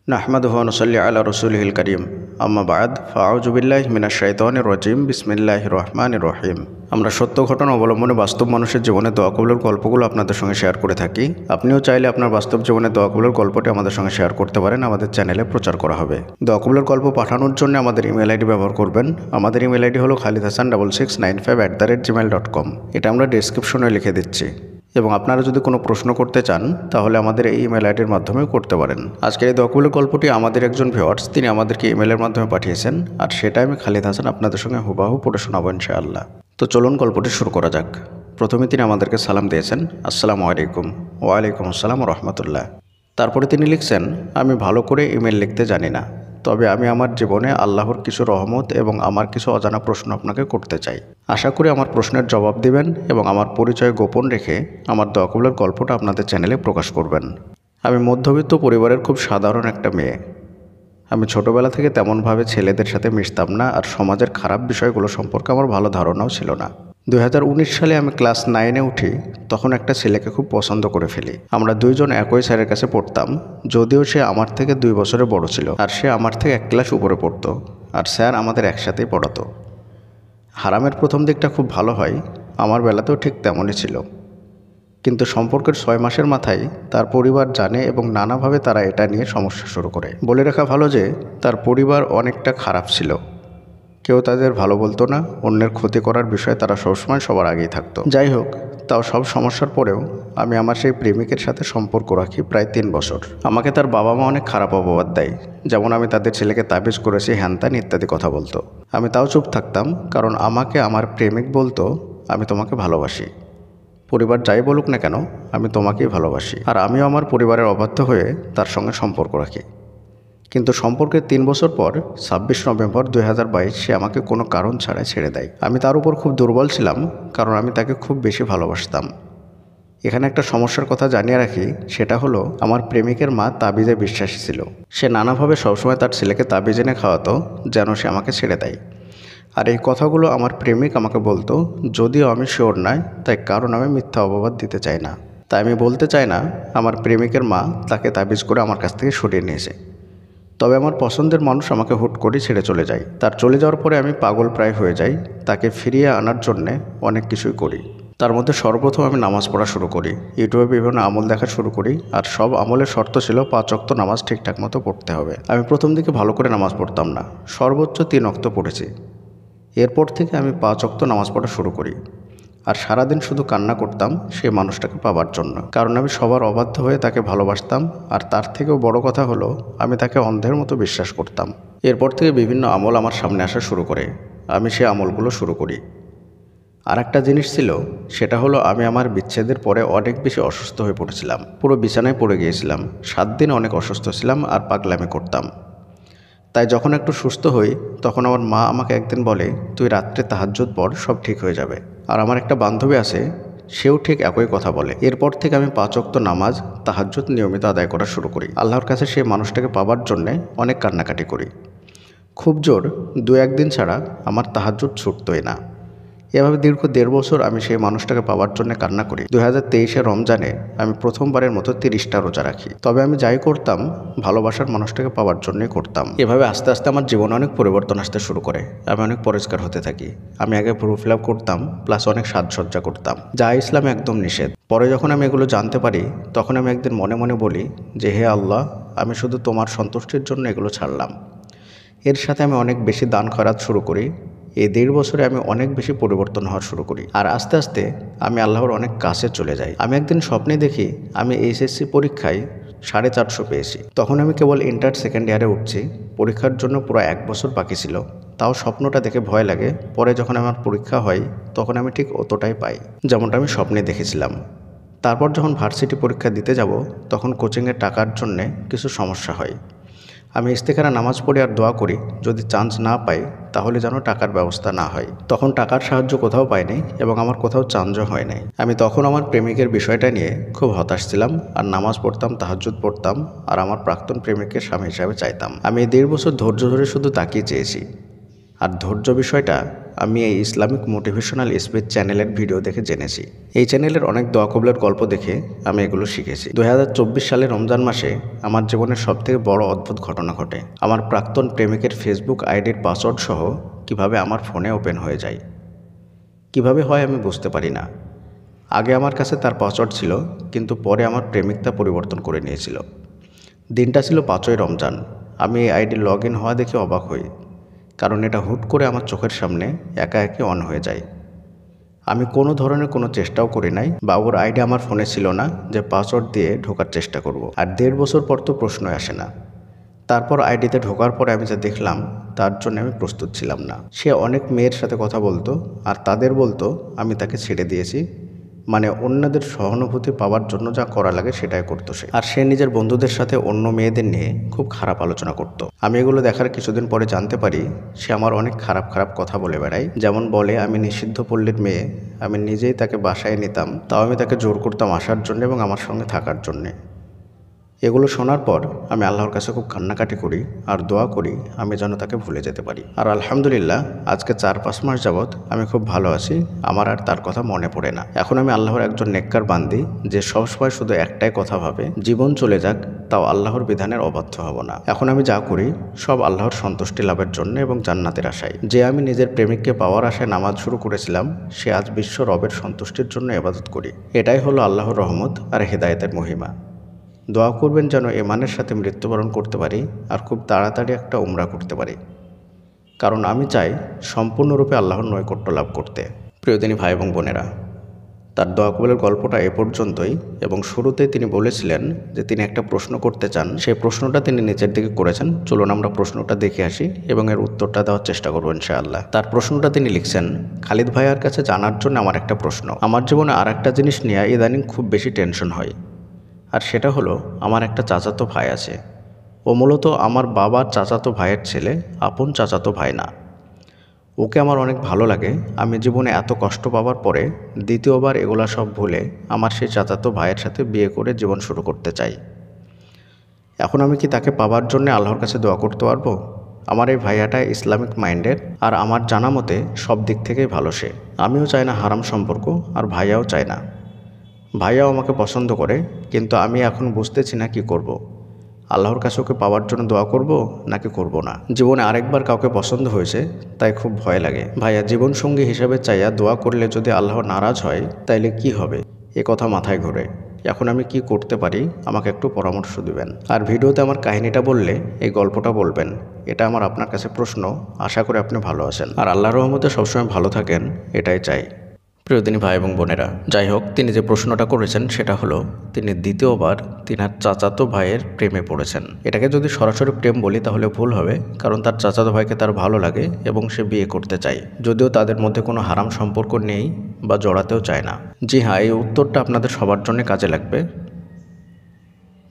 নাহমাদুহু ওয়া নুসাল্লি আলা রাসূলিহিল কারীম আম্মা বা'দ ফাআউযু বিল্লাহি মিনাশ শাইতানির রাজীম বিসমিল্লাহির রহমানির রহিম। আমরা সত্য ঘটনা অবলম্বনে বাস্তব মানুষের জীবনে দোয়া কবুলের গল্পগুলো আপনাদের সঙ্গে শেয়ার করে থাকি। আপনিও চাইলে আপনার বাস্তব জীবনে দোয়া কবুলের গল্পটি আমাদের সঙ্গে শেয়ার করতে পারেন, আমাদের চ্যানেলে প্রচার করা হবে। দোয়া কবুলের গল্প পাঠানোর জন্য আমাদের ইমেল আইডি ব্যবহার করবেন। আমাদের ইমেল আইডি হলো khalidhasan6695@gmail.com। এটা আমরা ডেসক্রিপশনে লিখে দিচ্ছি, এবং আপনারা যদি কোনো প্রশ্ন করতে চান তাহলে আমাদের এই ইমেল আইডির মাধ্যমে করতে পারেন। আজকের এই দোয়া কবুলের গল্পটি আমাদের একজন ভিউয়ার্স তিনি আমাদেরকে ইমেলের মাধ্যমে পাঠিয়েছেন, আর সেটা আমি খালিদ হাসান আপনাদের সঙ্গে হুবাহু পড়ে শোনাবো ইনশাআল্লাহ। তো চলুন গল্পটি শুরু করা যাক। প্রথমে তিনি আমাদেরকে সালাম দিয়েছেন, আসসালামু আলাইকুম। ওয়ালাইকুম আসসালাম রহমতুল্লাহ। তারপরে তিনি লিখছেন, আমি ভালো করে ইমেল লিখতে জানি না, তবে আমি আমার জীবনে আল্লাহর কিছু রহমত এবং আমার কিছু অজানা প্রশ্ন আপনাকে করতে চাই। আশা করি আমার প্রশ্নের জবাব দিবেন এবং আমার পরিচয় গোপন রেখে আমার দোয়া কবুলের গল্পটা আপনাদের চ্যানেলে প্রকাশ করবেন। আমি মধ্যবিত্ত পরিবারের খুব সাধারণ একটা মেয়ে। আমি ছোটোবেলা থেকে তেমনভাবে ছেলেদের সাথে মিশতাম না, আর সমাজের খারাপ বিষয়গুলো সম্পর্কে আমার ভালো ধারণাও ছিল না। 2019 সালে আমি ক্লাস 9-এ উঠি, তখন একটা ছেলেকে খুব পছন্দ করে ফেলি। আমরা দুইজন একই স্যারের কাছে পড়তাম, যদিও সে আমার থেকে 2 বছরের বড় ছিল, আর সে আমার থেকে 1 ক্লাস উপরে পড়তো, আর স্যার আমাদের একসাথেই পড়াতো। হারামের প্রথম দিকটা খুব ভালো হয়, আমার বেলাতেও ঠিক তেমনই ছিল। কিন্তু সম্পর্কের 6 মাসের মাথায় তার পরিবার জানে এবং নানাভাবে তারা এটা নিয়ে সমস্যা শুরু করে। বলে রাখা ভালো যে তার পরিবার অনেকটা খারাপ ছিল। কেউ তাদের ভালো বলতো না, অন্যের ক্ষতি করার বিষয়ে তারা সবসময় সবার আগেই থাকতো। যাই হোক, তাও সব সমস্যার পরেও আমি আমার সেই প্রেমিকের সাথে সম্পর্ক রাখি প্রায় 3 বছর। আমাকে তার বাবা মা অনেক খারাপ অপবাদ দেয়, যেমন আমি তাদের ছেলেকে তাবিজ করেছি, হ্যানত্যান ইত্যাদি কথা বলতো। আমি তাও চুপ থাকতাম, কারণ আমাকে আমার প্রেমিক বলতো, আমি তোমাকে ভালোবাসি। পরিবার যাই বলুক না কেন, আমি তোমাকেই ভালোবাসি। আর আমিও আমার পরিবারের অবাধ্য হয়ে তার সঙ্গে সম্পর্ক রাখি। কিন্তু সম্পর্কের 3 বছর পর 26 নভেম্বর 2022 সে আমাকে কোনো কারণ ছাড়াই ছেড়ে দেয়। আমি তার উপর খুব দুর্বল ছিলাম, কারণ আমি তাকে খুব বেশি ভালোবাসতাম। এখানে একটা সমস্যার কথা জানিয়ে রাখি, সেটা হলো আমার প্রেমিকের মা তাবিজে বিশ্বাসী ছিল। সে নানাভাবে সবসময় তার ছেলেকে তাবিজ এনে খাওয়াতো যেন সে আমাকে ছেড়ে দেয়। আর এই কথাগুলো আমার প্রেমিক আমাকে বলতো, যদিও আমি শিওর নয়, তাই কারণ আমি মিথ্যা অপবাদ দিতে চাই না। তাই আমি বলতে চাই না আমার প্রেমিকের মা তাকে তাবিজ করে আমার কাছ থেকে সরিয়ে নিয়েছে। তবে আমার পছন্দের মানুষ আমাকে হুট করে ছেড়ে চলে যায়। তার চলে যাওয়ার পরে আমি পাগল প্রায় হয়ে যাই। তাকে ফিরিয়ে আনার জন্যে অনেক কিছুই করি। তার মধ্যে সর্বপ্রথম আমি নামাজ পড়া শুরু করি, ইউটিউবে বিভিন্ন আমল দেখা শুরু করি, আর সব আমলের শর্ত ছিল 5 ওয়াক্ত নামাজ ঠিকঠাক মতো পড়তে হবে। আমি প্রথম দিকে ভালো করে নামাজ পড়তাম না, সর্বোচ্চ 3 ওয়াক্ত পড়েছি। এরপর থেকে আমি 5 ওয়াক্ত নামাজ পড়া শুরু করি, আর সারাদিন শুধু কান্না করতাম সেই মানুষটাকে পাওয়ার জন্য, কারণ আমি সবার অবাধ্য হয়ে তাকে ভালোবাসতাম। আর তার থেকেও বড় কথা হলো, আমি তাকে অন্ধের মতো বিশ্বাস করতাম। এরপর থেকে বিভিন্ন আমল আমার সামনে আসা শুরু করে, আমি সেই আমলগুলো শুরু করি। আর একটা জিনিস ছিল, সেটা হলো আমি আমার বিচ্ছেদের পরে অনেক বেশি অসুস্থ হয়ে পড়েছিলাম। পুরো বিছানায় পড়ে গিয়েছিলাম, 7 দিন অনেক অসুস্থ ছিলাম আর পাগলামি করতাম। তাই যখন একটু সুস্থ হই, তখন আমার মা আমাকে একদিন বলে, তুই রাত্রে তাহাজ্জুদ পড়, সব ঠিক হয়ে যাবে। আর আমার একটা বান্ধবী আছে, সেও ঠিক একই কথা বলে। এরপর থেকে আমি 5 ওয়াক্ত নামাজ, তাহাজ্জুদ নিয়মিত আদায় করা শুরু করি। আল্লাহর কাছে সেই মানুষটাকে পাওয়ার জন্যে অনেক কান্নাকাটি করি। খুব জোর 2-1 দিন ছাড়া আমার তাহাজ্জুদ ছুটতোই না। এভাবে দীর্ঘ 1.5 বছর আমি সেই মানুষটাকে পাওয়ার জন্য কান্না করি। 2023-এর রমজানে আমি প্রথমবারের মতো 30টা রোজা রাখি। তবে আমি যাই করতাম, ভালোবাসার মানুষটাকে পাওয়ার জন্যই করতাম। এভাবে আস্তে আস্তে আমার জীবনে অনেক পরিবর্তন আসতে শুরু করে। আমি অনেক পরিষ্কার হতে থাকি। আমি আগে ভ্রু ফিল করতাম, প্লাস অনেক সাজসজ্জা করতাম, যা ইসলামে একদম নিষেধ। পরে যখন আমি এগুলো জানতে পারি, তখন আমি একদিন মনে মনে বলি যে, হে আল্লাহ, আমি শুধু তোমার সন্তুষ্টির জন্য এগুলো ছাড়লাম। এর সাথে আমি অনেক বেশি দান খয়রাত শুরু করি। এই 1.5 বছরে আমি অনেক বেশি পরিবর্তন হওয়া শুরু করি, আর আস্তে আস্তে আমি আল্লাহর অনেক কাছে চলে যাই। আমি একদিন স্বপ্নে দেখি আমি এইচএসসি পরীক্ষায় 450 পেয়েছি। তখন আমি কেবল ইন্টার সেকেন্ড ইয়ারে উঠছি, পরীক্ষার জন্য পুরো 1 বছর বাকি ছিল। তাও স্বপ্নটা দেখে ভয় লাগে। পরে যখন আমার পরীক্ষা হয়, তখন আমি ঠিক অতটাই পাই যেমনটা আমি স্বপ্নে দেখেছিলাম। তারপর যখন ভার্সিটি পরীক্ষা দিতে যাব, তখন কোচিংয়ের টাকার জন্যে কিছু সমস্যা হয়। আমি ইস্তেখারা নামাজ পড়ি আর দোয়া করি, যদি চান্স না পাই তাহলে যেন টাকার ব্যবস্থা না হয়। তখন টাকার সাহায্য কোথাও পাইনি এবং আমার কোথাও চান্সও হয় নাই। আমি তখন আমার প্রেমিকের বিষয়টা নিয়ে খুব হতাশ ছিলাম, আর নামাজ পড়তাম, তাহাজ্জুদ পড়তাম, আর আমার প্রাক্তন প্রেমিকের স্বামী হিসাবে চাইতাম। আমি এই 1.5 বছর ধৈর্য ধরে শুধু তাকিয়ে চেয়েছি। আর ধৈর্য বিষয়টা আমি এই ইসলামিক মোটিভেশনাল স্পিচ চ্যানেলের ভিডিও দেখে জেনেছি। এই চ্যানেলের অনেক দোয়া কবুলের গল্প দেখে আমি এগুলো শিখেছি। 2024 সালে রমজান মাসে আমার জীবনের সবথেকে বড় অদ্ভুত ঘটনা ঘটে। আমার প্রাক্তন প্রেমিকের ফেসবুক আইডির পাসওয়ার্ড সহ কিভাবে আমার ফোনে ওপেন হয়ে যায়। কিভাবে হয় আমি বুঝতে পারি না। আগে আমার কাছে তার পাসওয়ার্ড ছিল, কিন্তু পরে আমার প্রেমিক তা পরিবর্তন করে নিয়েছিল। দিনটা ছিল 5ই রমজান। আমি এই আইডি লগ ইন হওয়া দেখে অবাক হই, কারণ এটা হুট করে আমার চোখের সামনে একা একা অন হয়ে যায়। আমি কোনো ধরনের কোনো চেষ্টাও করি নাই, বা ওর আইডি আমার ফোনে ছিল না যে পাসওয়ার্ড দিয়ে ঢোকার চেষ্টা করব। আর 1.5 বছর পর তো প্রশ্নই আসে না। তারপর আইডিতে ঢোকার পরে আমি যা দেখলাম তার জন্য আমি প্রস্তুত ছিলাম না। সে অনেক মেয়ের সাথে কথা বলতো, আর তাদের বলতো আমি তাকে ছেড়ে দিয়েছি, মানে অন্যদের সহানুভূতি পাওয়ার জন্য যা করা লাগে সেটাই করতো সে। আর সে নিজের বন্ধুদের সাথে অন্য মেয়েদের নিয়ে খুব খারাপ আলোচনা করত। আমি এগুলো দেখার কিছুদিন পরে জানতে পারি সে আমার অনেক খারাপ খারাপ কথা বলে বেড়ায়। যেমন বলে আমি নিষিদ্ধ পল্লীর মেয়ে, আমি নিজেই তাকে বাসায় নিতাম, তাও আমি তাকে জোর করতাম আসার জন্য এবং আমার সঙ্গে থাকার জন্যে। এগুলো শোনার পর আমি আল্লাহর কাছে খুব কান্নাকাটি করি আর দোয়া করি আমি যেন তাকে ভুলে যেতে পারি। আর আলহামদুলিল্লাহ আজকে 4-5 মাস যাবৎ আমি খুব ভালো আছি, আমার আর তার কথা মনে পড়ে না। এখন আমি আল্লাহর একজন নেককার বান্দি যে সবসময় শুধু একটাই কথা ভাবে, জীবন চলে যাক তাও আল্লাহর বিধানের অবাধ্য হব না। এখন আমি যা করি সব আল্লাহর সন্তুষ্টি লাভের জন্য এবং জান্নাতের আশায়। যে আমি নিজের প্রেমিককে পাওয়ার আশায় নামাজ শুরু করেছিলাম, সে আজ বিশ্ব রবের সন্তুষ্টির জন্য ইবাদত করি। এটাই হলো আল্লাহর রহমত আর হেদায়েতের মহিমা। দোয়া করবেন যেন ঈমানের সাথে মৃত্যুবরণ করতে পারি আর খুব তাড়াতাড়ি একটা উমরা করতে পারি, কারণ আমি চাই সম্পূর্ণরূপে আল্লাহর নৈকট্য লাভ করতে। প্রিয়দিনী ভাই এবং বোনেরা, তার দোয়া কবুলের গল্পটা এ পর্যন্তই, এবং শুরুতেই তিনি বলেছিলেন যে তিনি একটা প্রশ্ন করতে চান। সেই প্রশ্নটা তিনি নিচের দিকে করেছেন। চলুন আমরা প্রশ্নটা দেখে আসি এবং এর উত্তরটা দেওয়ার চেষ্টা করবো ইনশাআল্লাহ। তার প্রশ্নটা তিনি লিখছেন, খালিদ ভাইয়ার কাছে জানার জন্য আমার একটা প্রশ্ন। আমার জীবনে আর একটা জিনিস নিয়ে ইদানিং খুব বেশি টেনশন হয়, আর সেটা হলো আমার একটা চাচাতো ভাই আছে। ও মূলত আমার বাবার চাচাতো ভাইয়ের ছেলে, আপন চাচাতো ভাই না। ওকে আমার অনেক ভালো লাগে। আমি জীবনে এত কষ্ট পাওয়ার পরে দ্বিতীয়বার এগুলা সব ভুলে আমার সেই চাচাতো ভাইয়ের সাথে বিয়ে করে জীবন শুরু করতে চাই। এখন আমি কি তাকে পাওয়ার জন্য আল্লাহর কাছে দোয়া করতে পারবো? আমার এই ভাইয়াটা ইসলামিক মাইন্ডের, আর আমার জানা মতে সব দিক থেকেই ভালো সে। আমিও চাই না হারাম সম্পর্ক, আর ভাইয়াও চায় না। ভাইয়াও আমাকে পছন্দ করে, কিন্তু আমি এখন বুঝতেছি না কি করব। আল্লাহর কাছে ওকে পাওয়ার জন্য দোয়া করব নাকি করব না। জীবনে আরেকবার কাউকে পছন্দ হয়েছে, তাই খুব ভয় লাগে। ভাইয়া জীবনসঙ্গী হিসেবে চাইয়া দোয়া করলে যদি আল্লাহ নারাজ হয় তাইলে কি হবে, এ কথা মাথায় ঘোরে। এখন আমি কি করতে পারি, আমাকে একটু পরামর্শ দিবেন। আর ভিডিওতে আমার কাহিনীটা বললে এই গল্পটা বলবেন, এটা আমার আপনার কাছে প্রশ্ন। আশা করি আপনি ভালো আছেন আর আল্লাহর রহমতে সবসময় ভালো থাকেন, এটাই চাই। প্রিয়দিনী ভাই এবং বোনেরা, যাই হোক, তিনি যে প্রশ্নটা করেছেন সেটা হলো তিনি দ্বিতীয়বার তিনার চাচাতো ভাইয়ের প্রেমে পড়েছেন। এটাকে যদি সরাসরি প্রেম বলি তাহলে ভুল হবে, কারণ তার চাচাতো ভাইকে তার ভালো লাগে এবং সে বিয়ে করতে চায়, যদিও তাদের মধ্যে কোনো হারাম সম্পর্ক নেই বা জড়াতেও চায় না। জি হ্যাঁ, এই উত্তরটা আপনাদের সবার জন্য কাজে লাগবে।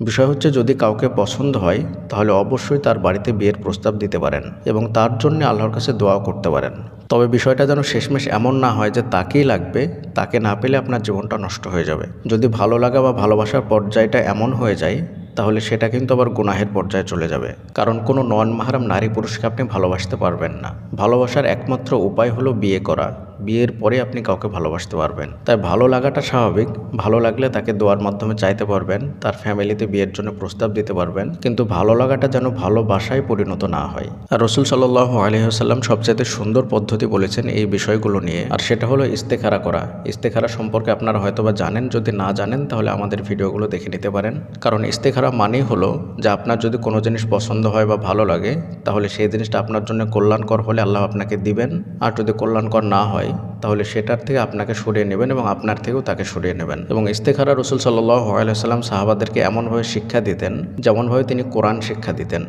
বিষয় হচ্ছে, যদি কাউকে পছন্দ হয় তাহলে অবশ্যই তার বাড়িতে বিয়ের প্রস্তাব দিতে পারেন এবং তার জন্য আল্লাহর কাছে দোয়াও করতে পারেন। তবে বিষয়টা যেন শেষমেশ এমন না হয় যে তাকেই লাগবে, তাকে না পেলে আপনার জীবনটা নষ্ট হয়ে যাবে। যদি ভালো লাগা বা ভালোবাসার পর্যায়টা এমন হয়ে যায় তাহলে সেটা কিন্তু আবার গুনাহের পর্যায়ে চলে যাবে, কারণ কোনো নন মাহরাম নারী পুরুষকে আপনি ভালোবাসতে পারবেন না। ভালোবাসার একমাত্র উপায় হলো বিয়ে করা। বিয়ের পরে আপনি কাউকে ভালোবাসতে পারবেন। তাই ভালো লাগাটা স্বাভাবিক। ভালো লাগলে তাকে দোয়ার মাধ্যমে চাইতে পারবেন, তার ফ্যামিলিতে বিয়ের জন্য প্রস্তাব দিতে পারবেন, কিন্তু ভালো লাগাটা যেন ভালোবাসায় পরিণত না হয়। আর রাসূল সাল্লাল্লাহু আলাইহি ওয়াসাল্লাম সবচেয়ে সুন্দর পদ্ধতি বলেছেন এই বিষয়গুলো নিয়ে, আর সেটা হলো ইস্তেখারা করা। ইস্তেখারা সম্পর্কে আপনারা হয়তোবা জানেন, যদি না জানেন তাহলে আমাদের ভিডিওগুলো দেখে নিতে পারেন। কারণ ইস্তেখারা মানেই হলো যে আপনার যদি কোনো জিনিস পছন্দ হয় বা ভালো লাগে তাহলে সেই জিনিসটা আপনার জন্য কল্যাণকর হলে আল্লাহ আপনাকে দিবেন, আর যদি কল্যাণকর না হয় তাহলে সেটার থেকে আপনাকে সরিয়ে নেবেন এবং আপনার থেকেও তাকে সরিয়ে নেবেন। এবং ইস্তেখারা রাসূল সাল্লাল্লাহু আলাইহি ওয়াসাল্লাম সাহাবাদেরকে এমনভাবে শিক্ষা দিতেন যেমনভাবে তিনি কোরআন শিক্ষা দিতেন।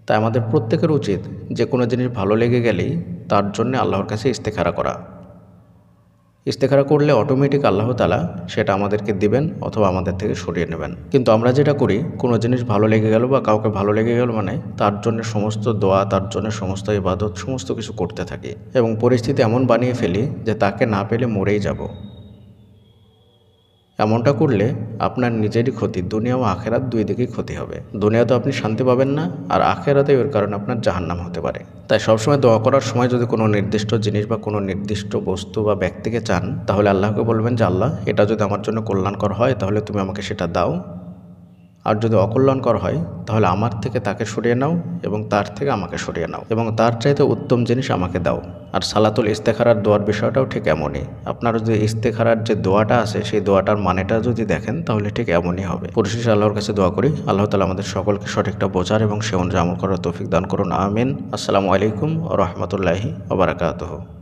তাই আমাদের প্রত্যেকের উচিত যে কোনো জিনিস ভালো লেগে গেলেই তার জন্য আল্লাহর কাছে ইস্তেখারা করা। ইস্তেখারা করলে অটোমেটিক আল্লাহ তাআলা সেটা আমাদেরকে দিবেন অথবা আমাদের থেকে সরিয়ে নেবেন। কিন্তু আমরা যেটা করি, কোনো জিনিস ভালো লেগে গেল বা কাউকে ভালো লেগে গেল মানে তার জন্য সমস্ত দোয়া, তার জন্য সমস্ত ইবাদত, সমস্ত কিছু করতে থাকি এবং পরিস্থিতি এমন বানিয়ে ফেলি যে তাকে না পেলে মরেই যাব। এমনটা করলে আপনার নিজেরই ক্ষতি, দুনিয়া ও আখেরাত দুই দিকেই ক্ষতি হবে। দুনিয়াতেও আপনি শান্তি পাবেন না, আর আখেরাতেও এর কারণে আপনার জাহান্নাম হতে পারে। তাই সবসময় দোয়া করার সময় যদি কোনো নির্দিষ্ট জিনিস বা কোনো নির্দিষ্ট বস্তু বা ব্যক্তিকে চান, তাহলে আল্লাহকে বলবেন যে আল্লাহ, এটা যদি আমার জন্য কল্যাণকর হয় তাহলে তুমি আমাকে সেটা দাও, আর যদি অকল্যাণকর হয় তাহলে আমার থেকে তাকে সরিয়ে নাও এবং তার থেকে আমাকে সরিয়ে নাও, এবং তার চাইতে উত্তম জিনিস আমাকে দাও। আর সালাতুল ইস্তেখারার দোয়ার বিষয়টাও ঠিক এমনই। আপনারা যদি ইস্তেখারার যে দোয়াটা আছে সেই দোয়াটার মানেটা যদি দেখেন তাহলে ঠিক এমনই হবে। পরিশেষে আল্লাহর কাছে দোয়া করি, আল্লাহ তাআলা আমাদের সকলকে সঠিকটা বোঝার এবং সে অনুযায়ী আমল করার তৌফিক দান করুন। আমিন। আসসালামু আলাইকুম ওয়া রাহমাতুল্লাহি ওয়া বারাকাতুহু।